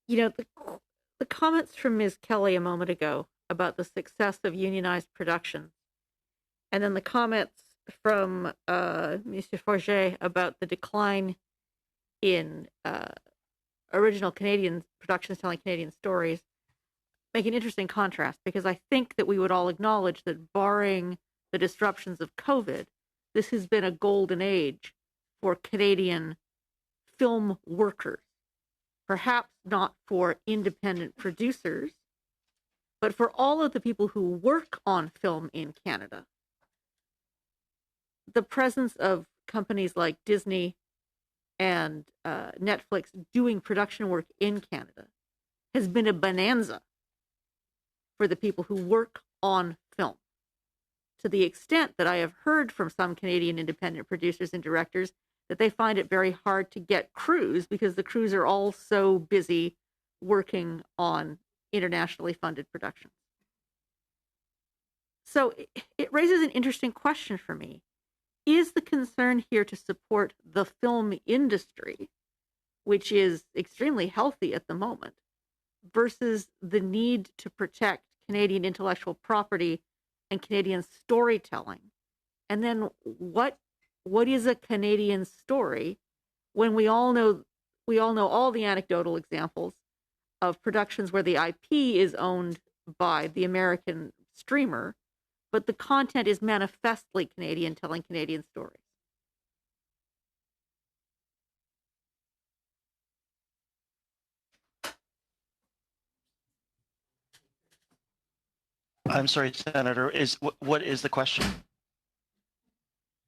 The comments from Ms. Kelly a moment ago about the success of unionized production, and then the comments from Mr. Forget about the decline in original Canadian productions telling Canadian stories make an interesting contrast, because I think that we would all acknowledge that barring the disruptions of COVID, this has been a golden age for Canadian film workers. Perhaps not for independent producers, but for all of the people who work on film in Canada. The presence of companies like Disney and Netflix doing production work in Canada has been a bonanza for the people who work on film, to the extent that I have heard from some Canadian independent producers and directors that they find it very hard to get crews because the crews are all so busy working on internationally funded productions. So it raises an interesting question for me. Is the concern here to support the film industry, which is extremely healthy at the moment, versus the need to protect Canadian intellectual property and Canadian storytelling? And then what is a Canadian story when we all know all the anecdotal examples of productions where the IP is owned by the American streamer, but the content is manifestly Canadian, telling Canadian stories? I'm sorry, Senator. What is the question?